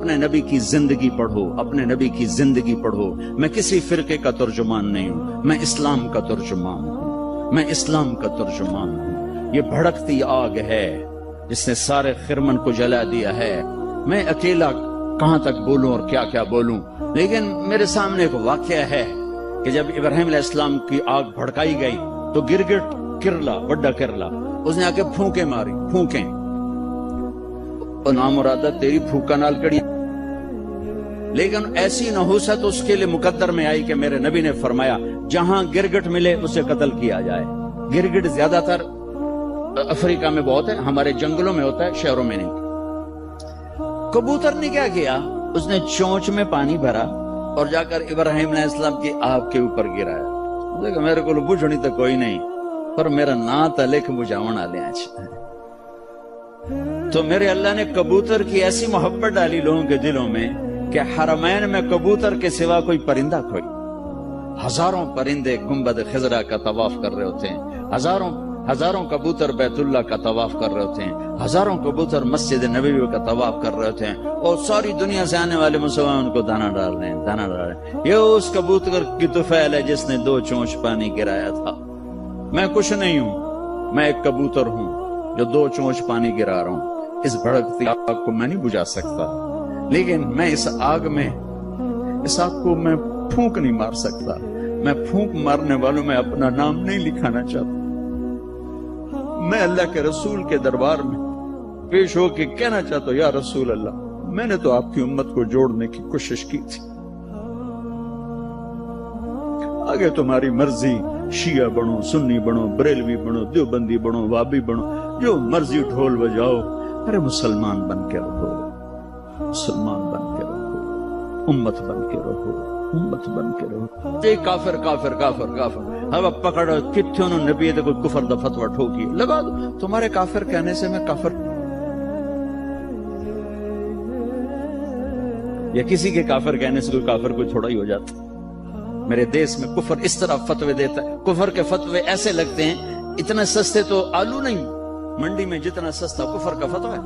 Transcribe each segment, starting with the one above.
اپنے نبی کی زندگی پڑھو، اپنے نبی کی زندگی پڑھو۔ میں کسی فرقے کا ترجمان نہیں ہوں، میں اسلام کا ترجمان ہوں، میں اسلام کا ترجمان ہوں۔ یہ بھڑکتی آگ ہے جس نے سارے خرمن کو جلا دیا ہے۔ میں اکیلا کہاں تک بولوں اور کیا کیا بولوں، لیکن میرے سامنے ایک واقعہ ہے کہ جب ابراہیم علیہ السلام کی آگ بھڑکائی گئی تو گرگٹ کرلا، بڑا کرلا، اس نے آ کے پھونکے ماری، پھونکیں اور نامرادہ تیری پھونکا نال کڑی، لیکن ایسی نحوست اس کے لیے مقدر میں آئی کہ میرے نبی نے فرمایا جہاں گرگٹ ملے اسے قتل کیا جائے۔ گرگٹ زیادہ تر افریقہ میں بہت ہے، ہمارے جنگلوں میں ہوتا ہے، شہروں میں نہیں۔ کبوتر نے کیا کیا، اس نے چونچ میں پانی بھرا اور جا کر ابراہیم علیہ السلام کی آگ کے اوپر گرایا۔ دیکھو میرے کو بجھنی تو کوئی نہیں، پر میرا نا تلک بجھاونا لے آج۔ تو میرے اللہ نے کبوتر کی ایسی محبت ڈالی لوگوں کے دلوں میں کہ حرمین میں کبوتر کے سوا کوئی پرندہ کوئی، ہزاروں پرندے گنبد خضرا کا طواف کر رہے ہوتے ہیں، ہزاروں کبوتر بیت اللہ کا طواف کر رہے ہوتے ہیں، ہزاروں کبوتر مسجد نبوی کا طواف کر رہے ہوتے ہیں، اور ساری دنیا سے آنے والے مسلمان ان کو دانا ڈال رہے ہیں، دانا ڈال رہے ہیں۔ یہ اس کبوتر کی طفیل ہے جس نے 2 چونچ پانی گرایا تھا۔ میں کچھ نہیں ہوں، میں ایک کبوتر ہوں جو 2 چونچ پانی گرا رہا ہوں۔ اس بھڑکتی آگ کو میں نہیں بجھا سکتا، لیکن میں اس آگ کو میں پھونک نہیں مار سکتا۔ میں پھونک مارنے والوں میں اپنا نام نہیں لکھانا چاہتا۔ میں اللہ کے رسول کے دربار میں پیش ہو کے کہنا چاہتا ہوں، یا رسول اللہ، میں نے تو آپ کی امت کو جوڑنے کی کوشش کی تھی، آگے تمہاری مرضی، شیعہ بنو، سنی بنو، بریلوی بنو، دیوبندی بنو، وابی بنو، جو مرضی ڈھول بجاؤ، ارے مسلمان بن کے رہو، مسلمان بن کے رہو، امت بن کے رہو، امت بن کے رہو۔ اے کافر کافر کافر کافر، اب پکڑو کتنے انہوں نے نبی کوئی کفر دا فتوہ ٹھوکی، لگا دو۔ تمہارے کافر کہنے سے میں کافر، یا کسی کے کافر کہنے سے کوئی کافر کوئی تھوڑا ہی ہو جاتا۔ میرے دیس میں کفر اس طرح فتوے دیتا ہے، کفر کے فتوے ایسے لگتے ہیں اتنے سستے تو آلو نہیں، منڈی میں جتنا سستا کفر کا فتوہ ہے۔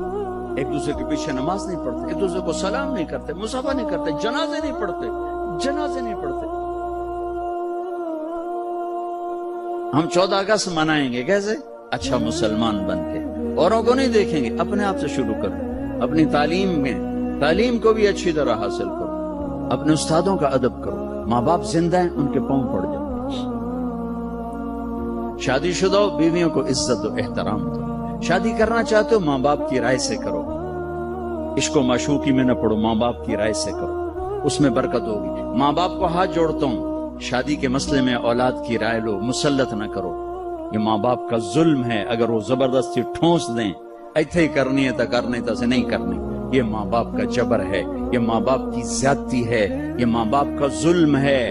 ایک دوسرے کے پیچھے نماز نہیں پڑھتے، ایک دوسرے کو سلام نہیں کرتے، مصافحہ نہیں کرتے، جنازے نہیں پڑھتے، جنازے نہیں پڑھتے۔ ہم 14 اگست منائیں گے کیسے؟ اچھا مسلمان بن کے، اوروں کو نہیں دیکھیں گے، اپنے آپ سے شروع کرو، اپنی تعلیم کو بھی اچھی طرح حاصل کرو، اپنے استادوں کا ادب کرو، ماں باپ زندہ ہیں ان کے پاؤں پڑ جاؤ، شادی شدہ بیویوں کو عزت و احترام دو، شادی کرنا چاہتے ہو ماں باپ کی رائے سے کرو، عشق و معشوقی میں نہ پڑو، ماں باپ کی رائے سے کرو، اس میں برکت ہوگی۔ ماں باپ کو ہاتھ جوڑتا ہوں، شادی کے مسئلے میں اولاد کی رائے لو، مسلط نہ کرو، یہ ماں باپ کا ظلم ہے۔ اگر وہ زبردستی ٹھونس دیں ایتھے ہی کرنی ہے تو کرنی، تو سے نہیں کرنی، یہ ماں باپ کا جبر ہے، یہ ماں باپ کی زیادتی ہے، یہ ماں باپ کا ظلم ہے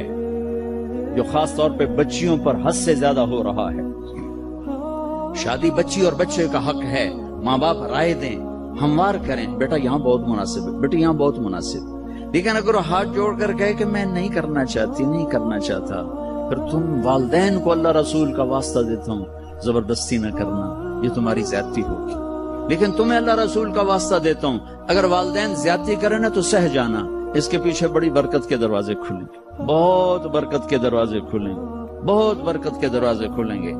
جو خاص طور پہ بچیوں پر حد سے زیادہ ہو رہا ہے۔ شادی بچی اور بچے کا حق ہے، ماں باپ رائے دیں، ہموار کریں، بیٹا یہاں بہت مناسب ہے، بیٹی یہاں بہت مناسب۔ لیکن اگر وہ ہاتھ جوڑ کر کہے کہ میں نہیں کرنا چاہتی، نہیں کرنا چاہتا، پھر تم والدین کو اللہ رسول کا واسطہ دیتا ہوں زبردستی نہ کرنا، یہ تمہاری زیادتی ہوگی۔ لیکن تمہیں اللہ رسول کا واسطہ دیتا ہوں، اگر والدین زیادتی کریں نا تو سہ جانا، اس کے پیچھے بڑی برکت کے دروازے کھلیں گے، بہت برکت کے دروازے کھلیں گے، بہت برکت کے دروازے کھلیں گے۔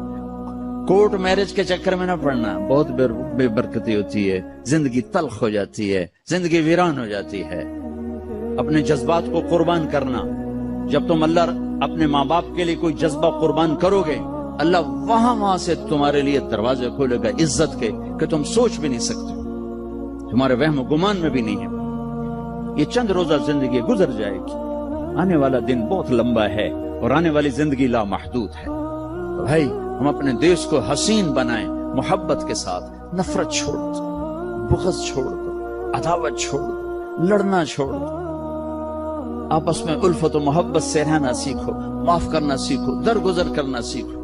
کورٹ میرج کے چکر میں نہ پڑنا، بہت بے برکتی ہوتی ہے، زندگی تلخ ہو جاتی ہے، زندگی ویران ہو جاتی ہے۔ اپنے جذبات کو قربان کرنا، جب تم اللہ اپنے ماں باپ کے لیے کوئی جذبہ قربان کرو گے، اللہ وہاں سے تمہارے لیے دروازے کھولے گا عزت کے کہ تم سوچ بھی نہیں سکتے، تمہارے وہم و گمان میں بھی نہیں ہے۔ یہ چند روزہ زندگی گزر جائے گی، آنے والا دن بہت لمبا ہے اور آنے والی زندگی لامحدود ہے۔ تو بھائی ہم اپنے دیش کو حسین بنائیں، محبت کے ساتھ، نفرت چھوڑ دو، بغض چھوڑ دو، عداوت چھوڑ دو، لڑنا چھوڑ دو، آپس میں الفت و محبت سے رہنا سیکھو، معاف کرنا سیکھو، درگزر کرنا سیکھو۔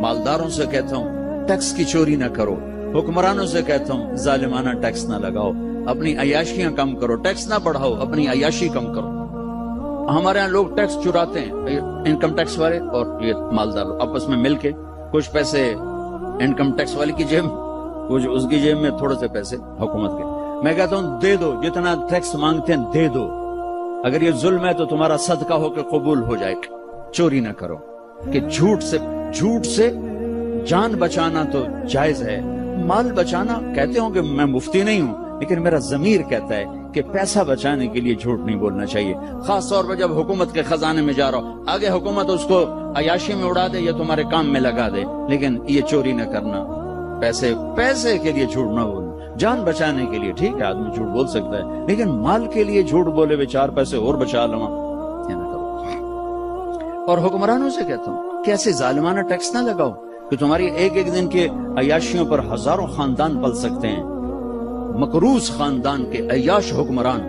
مالداروں سے کہتا ہوں ٹیکس کی چوری نہ کرو، حکمرانوں سے کہتا ہوں ظالمانہ ٹیکس نہ لگاؤ، اپنی عیاشیاں کم کرو، ٹیکس نہ بڑھاؤ، اپنی عیاشی کم کرو۔ ہمارے ہاں لوگ ٹیکس چراتے ہیں، انکم ٹیکس والے اور یہ مالدار آپس میں مل کے کچھ پیسے انکم ٹیکس والے کی جیب، کچھ اس کی جیب میں، تھوڑے سے پیسے حکومت کے، میں کہتا ہوں دے دو، جتنا ٹیکس مانگتے ہیں دے دو، اگر یہ ظلم ہے تو تمہارا صدقہ ہو کے قبول ہو جائے گا۔ چوری نہ کرو، کہ جھوٹ سے جان بچانا تو جائز ہے، مال بچانا کہتے ہوں کہ میں مفتی نہیں ہوں، لیکن میرا ضمیر کہتا ہے کہ پیسہ بچانے کے لیے جھوٹ نہیں بولنا چاہیے، خاص طور پر جب حکومت کے خزانے میں جا رہا ہو، آگے حکومت اس کو عیاشی میں اڑا دے یا تمہارے کام میں لگا دے، لیکن یہ چوری نہ کرنا، پیسے کے لیے جھوٹ نہ بولنا، جان بچانے کے لیے ٹھیک ہے آدمی جھوٹ بول سکتا ہے، لیکن مال کے لیے جھوٹ بولے بے 4 پیسے اور بچا لوں یہ نہ کرو۔ اور حکمرانوں سے کہتا ہوں کہ ایسے ظالمانہ ٹیکس نہ لگاؤ کہ تمہاری ایک دن کے عیاشیوں پر ہزاروں خاندان پل سکتے ہیں، مقروض خاندان کے عیاش حکمران۔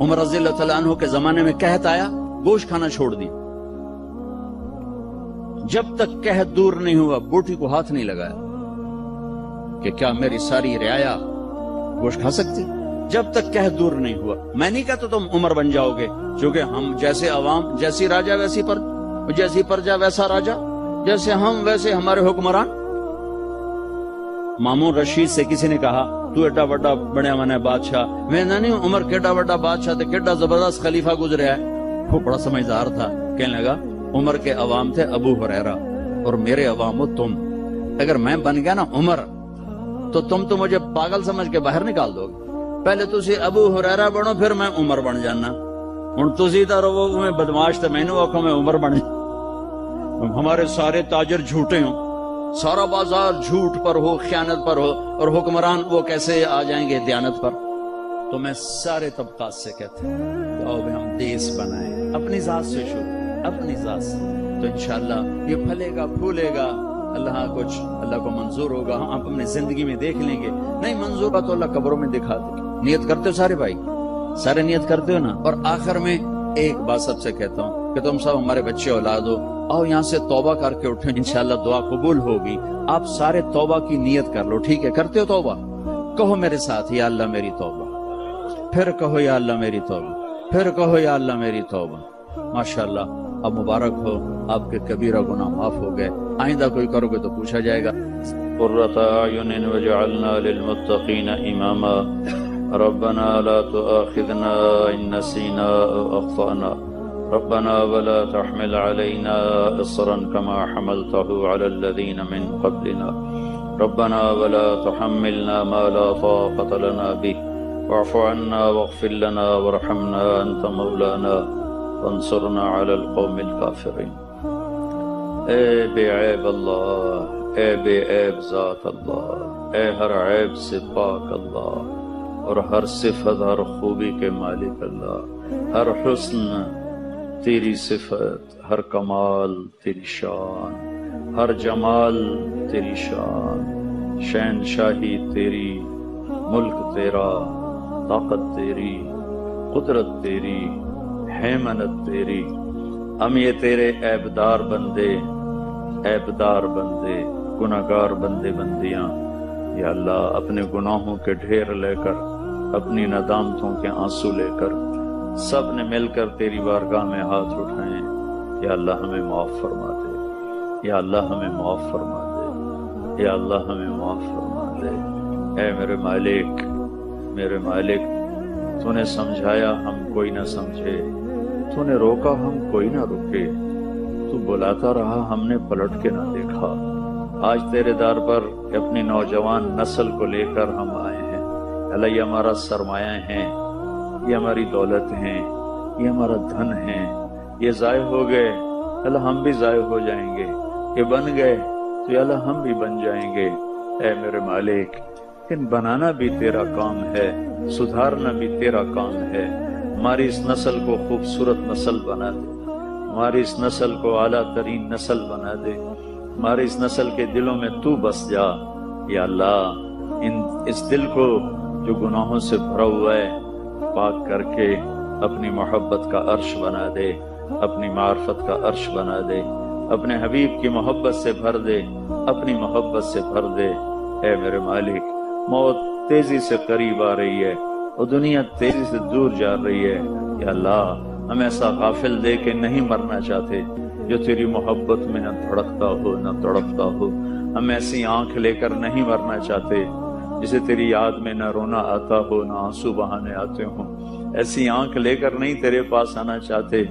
عمر رضی اللہ تعالیٰ عنہ کے زمانے میں قحط آیا، گوشت کھانا چھوڑ دی، جب تک قحط دور نہیں ہوا بوٹی کو ہاتھ نہیں لگایا کہ کیا میری ساری رعایا گوشت کھا سکتی، جب تک قحط دور نہیں ہوا۔ میں نہیں کہتا تم عمر بن جاؤ گے، چونکہ ہم جیسے عوام، جیسی راجا ویسی پر، جیسی پرجا ویسا راجا، جیسے ہم ویسے ہمارے حکمران۔ مامون رشید سے کسی نے کہا تو ایڈا بڑا بڑا من ہے بادشاہ، میں نہیں عمر کیڈا بڑا بادشاہ تھے، کیڈا زبردست خلیفہ گزریا ہے۔ وہ بڑا سمجھدار تھا، کہنے لگا عمر کے عوام تھے ابو ہریرہ اور میرے عوام ہو تم، اگر میں بن گیا نا عمر تو تم تو مجھے پاگل سمجھ کے باہر نکال دو گے، پہلے تسی ابو ہریرہ بنو پھر میں عمر بن جانا، ہن تسی تا رہو میں بدماش تے میں نو آکھو میں عمر بن جانا۔ ہمارے سارے تاجر جھوٹے ہوں، سارا بازار جھوٹ پر ہو، خیانت پر ہو، اور حکمران وہ کیسے آ جائیں گے دیانت پر؟ تو میں سارے طبقات سے کہتا ہوں کہ آؤ بھی ہم دیس بنائیں، اپنی ذات سے شروع، اپنی ذات سے، تو انشاءاللہ یہ پھلے گا پھولے گا، اللہ کو منظور ہوگا، ہم اپنی زندگی میں دیکھ لیں گے، نہیں منظور ہے تو اللہ قبروں میں دکھا دے گا۔ نیت کرتے ہو سارے بھائی، سارے نیت کرتے ہو نا؟ اور آخر میں ایک بات سب سے کہتا ہوں کہ تم سب ہمارے بچے اولاد ہو، آؤ یہاں سے توبہ کر کے اٹھیں، انشاءاللہ دعا قبول ہوگی۔ آپ سارے توبہ کی نیت کر لو، ٹھیک ہے؟ کرتے ہو توبہ؟ کہو میرے ساتھ یا اللہ میری توبہ، پھر کہو یا اللہ میری توبہ، پھر کہو یا اللہ میری توبہ۔ ماشاءاللہ اب مبارک ہو، آپ کے کبیرہ گناہ معاف ہو گئے، آئندہ کوئی کرو گے تو پوچھا جائے گا۔ قرۃ اعین وجعلنا للمتقین اماما ربنا لا تؤاخذنا ان نسینا او اخطأنا ربنا ولا تحمل علينا إصرا كما حملته على الذين من قبلنا ربنا ولا تحملنا ما لا طاقة لنا به واعف عنا واغفر لنا وارحمنا أنت مولانا فانصرنا على القوم الكافرين۔ اے بے عیب اللہ، اے بے عیب ذات اللہ، اے ہر عیب سے پاک اللہ، اور ہر صفت ہر خوبی کے مالک اللہ، ہر حسن تیری صفت، ہر کمال تیری شان، ہر جمال تیری شان، شہنشاہی تیری، ملک تیرا، طاقت تیری، قدرت تیری، حیمنت تیری۔ ہم یہ تیرے عیبدار بندے، گناہگار بندے بندیاں، یا اللہ اپنے گناہوں کے ڈھیر لے کر، اپنی ندامتوں کے آنسو لے کر سب نے مل کر تیری بارگاہ میں ہاتھ اٹھائیں، یا اللہ ہمیں معاف فرما دے، یا اللہ ہمیں معاف فرما دے، یا اللہ ہمیں معاف فرما دے۔ اے میرے مالک تو نے سمجھایا ہم کوئی نہ سمجھے، تو نے روکا ہم کوئی نہ رکے، تو بلاتا رہا ہم نے پلٹ کے نہ دیکھا۔ آج تیرے در پر اپنی نوجوان نسل کو لے کر ہم آئے ہیں، اللہ یہ ہمارا سرمایہ ہیں، یہ ہماری دولت ہیں، یہ ہمارا دھن ہیں، یہ ضائع ہو گئے اللہ ہم بھی ضائع ہو جائیں گے، یہ بن گئے تو یا اللہ ہم بھی بن جائیں گے۔ اے میرے مالک ان بنانا بھی تیرا کام ہے، سدھارنا بھی تیرا کام ہے، ہماری اس نسل کو خوبصورت نسل بنا دے، ہماری اس نسل کو اعلیٰ ترین نسل بنا دے، ہماری اس نسل کے دلوں میں تو بس جا یا اللہ۔ اس دل کو جو گناہوں سے بھرا ہوا ہے پاک کر کے اپنی محبت کا عرش بنا دے، اپنی معرفت کا عرش بنا دے، اپنے حبیب کی محبت سے بھر دے، اپنی محبت سے بھر دے۔ اے میرے مالک موت تیزی سے قریب آ رہی ہے اور دنیا تیزی سے دور جا رہی ہے، یا اللہ ہم ایسا غافل دے کے نہیں مرنا چاہتے جو تیری محبت میں نہ دھڑکتا ہو نہ تڑپتا ہو، ہم ایسی آنکھ لے کر نہیں مرنا چاہتے جسے تیری یاد میں نہ رونا آتا ہو نہ آنسو بہانے آتے ہوں. ایسی آنکھ لے کر نہیں تیرے پاس آنا چاہتے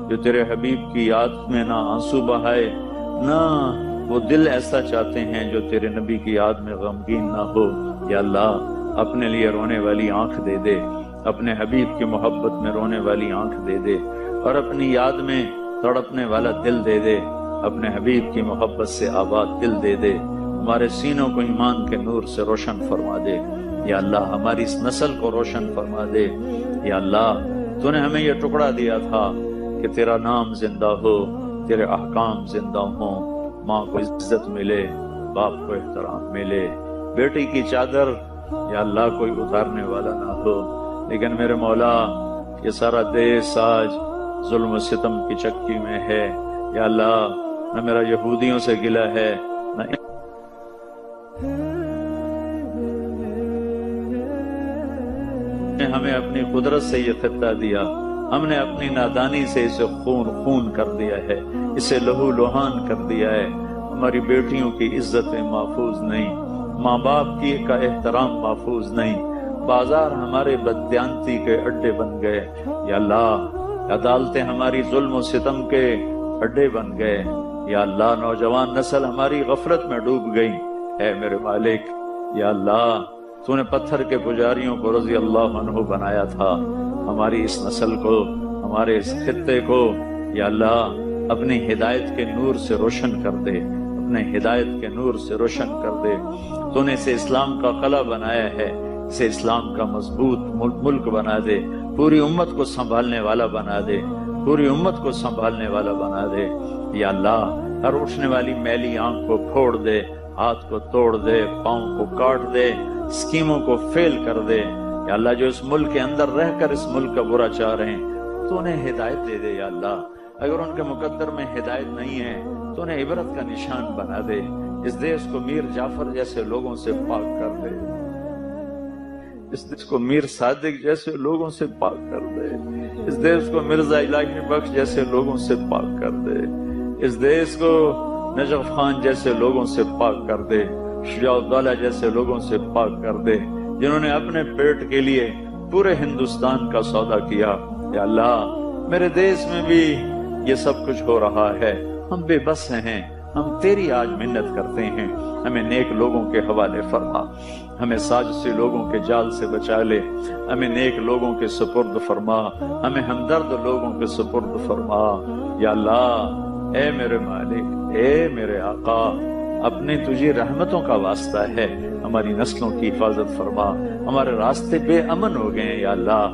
جو تیرے حبیب کی یاد میں نہ آنسو بہائے، نہ وہ دل ایسا چاہتے ہیں جو تیرے نبی کی یاد میں غمگین نہ ہو. یا اللہ اپنے لیے رونے والی آنکھ دے دے، اپنے حبیب کی محبت میں رونے والی آنکھ دے دے، اور اپنی یاد میں تڑپنے والا دل دے دے. اپنے حبیب کی محبت سے آباد دل دے دے. ہمارے سینوں کو ایمان کے نور سے روشن فرما دے. یا اللہ ہماری اس نسل کو روشن فرما دے. یا اللہ تو نے ہمیں یہ ٹکڑا دیا تھا کہ تیرا نام زندہ ہو، تیرے احکام زندہ ہوں، ماں کو عزت ملے، باپ کو احترام ملے. بیٹی کی چادر یا اللہ کوئی اتارنے والا نہ ہو، لیکن میرے مولا یہ سارا دیس آج ظلم و ستم کی چکی میں ہے. یا اللہ نہ میرا یہودیوں سے گلہ ہے، نہ ہمیں اپنی قدرت سے یہ خطہ دیا، ہم نے اپنی نادانی سے اسے خون کر دیا ہے، اسے لہو لہان کر دیا ہے. ہماری بیٹیوں کی عزتیں محفوظ نہیں، ماں باپ کی کا احترام محفوظ نہیں. بازار ہمارے بددیانتی کے اڈے بن گئے. یا اللہ عدالتیں ہماری ظلم و ستم کے اڈے بن گئے. یا اللہ نوجوان نسل ہماری غفلت میں ڈوب گئی. اے میرے مالک، یا اللہ تو نے پتھر کے پجاریوں کو رضی اللہ عنہ بنایا تھا. ہماری اس نسل کو، ہمارے اس خطے کو یا اللہ اپنی ہدایت کے نور سے روشن کر دے، اپنے ہدایت کے نور سے روشن کر دے. تو نے اسے اسلام کا قلعہ بنایا ہے، اسے اسلام کا مضبوط ملک بنا دے. پوری امت کو سنبھالنے والا بنا دے، پوری امت کو سنبھالنے والا بنا دے. یا اللہ ہر اٹھنے والی میلی آنکھ کو پھوڑ دے، ہاتھ کو توڑ دے، پاؤں کو کاٹ دے، اسکیموں کو فیل کر دے. یا اللہ جو اس ملک کے اندر رہ کر اس ملک کا برا چاہ رہے ہیں تو انہیں ہدایت دے دے. یا اللہ اگر ان کے مقدر میں ہدایت نہیں ہے تو انہیں عبرت کا نشان بنا دے. اس دیش کو میر جعفر جیسے لوگوں سے پاک کر دے، اس دیش کو میر صادق جیسے لوگوں سے پاک کر دے، اس دیش کو مرزا الہی بخش جیسے لوگوں سے پاک کر دے، اس دیش کو نجف خان جیسے لوگوں سے پاک کر دے، شجاع الدولہ جیسے لوگوں سے پاک کر دے جنہوں نے اپنے پیٹ کے لیے پورے ہندوستان کا سودا کیا. یا اللہ میرے دیش میں بھی یہ سب کچھ ہو رہا ہے، ہم بے بس ہیں، ہم تیری آج منت کرتے ہیں. ہمیں نیک لوگوں کے حوالے فرما، ہمیں سازشی لوگوں کے جال سے بچا لے، ہمیں نیک لوگوں کے سپرد فرما، ہمیں ہمدرد لوگوں کے سپرد فرما. یا اللہ اے میرے مالک، اے میرے آقا، اپنی تجھے رحمتوں کا واسطہ ہے ہماری نسلوں کی حفاظت فرما. ہمارے راستے بے امن ہو گئے ہیں یا اللہ،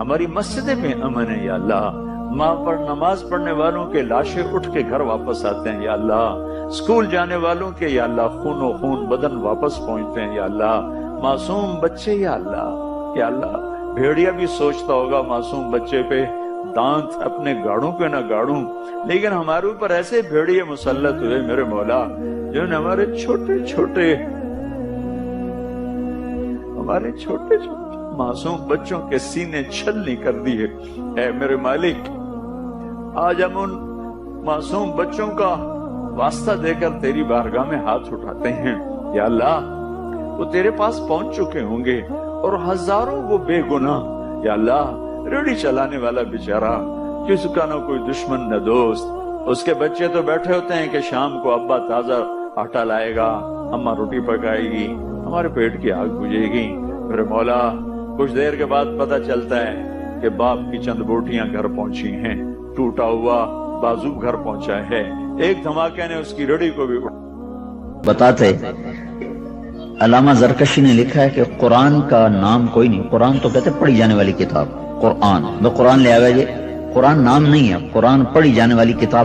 ہماری مسجدیں بے امن ہیں یا اللہ. ماں پر نماز پڑھنے والوں کے لاشیں اٹھ کے گھر واپس آتے ہیں یا اللہ. اسکول جانے والوں کے یا اللہ خون و خون بدن واپس پہنچتے ہیں یا اللہ. معصوم بچے یا اللہ، یا اللہ بھیڑیا بھی سوچتا ہوگا معصوم بچے پہ دانت اپنے گاڑوں پہ نہ گاڑوں، لیکن ہمارے اوپر ایسے بھیڑیے مسلط ہوئے میرے مولا جنہوں نے ہمارے چھوٹے چھوٹے معصوم بچوں کے سینے چھلنی کر دیے. اے میرے مالک آج ہم ان معصوم بچوں کا واسطہ دے کر تیری بارگاہ میں ہاتھ اٹھاتے ہیں. یا اللہ وہ تیرے پاس پہنچ چکے ہوں گے اور ہزاروں وہ بے گناہ. یا اللہ ریڑھی چلانے والا بیچارہ کسی کا نہ کوئی دشمن نہ دوست، اس کے بچے تو بیٹھے ہوتے ہیں کہ شام کو ابا تازہ آٹا لائے گا، اماں روٹی پکائے گی، ہمارے پیٹ کی آگ بجھے گی. میرے مولا کچھ دیر کے بعد پتہ چلتا ہے کہ باپ کی چند بوٹیاں گھر پہنچی ہیں، ٹوٹا ہوا بازو گھر پہنچا ہے، ایک دھماکے نے اس کی ریڑھی کو بھی بتاتے. علامہ زرکشی نے لکھا ہے کہ قرآن کا نام کوئی نہیں، قرآن تو کہتے پڑھی جانے والی کتاب. قرآن میں قرآن لے آئے، قرآن نام نہیں ہے، قرآن پڑھی جانے والی کتاب.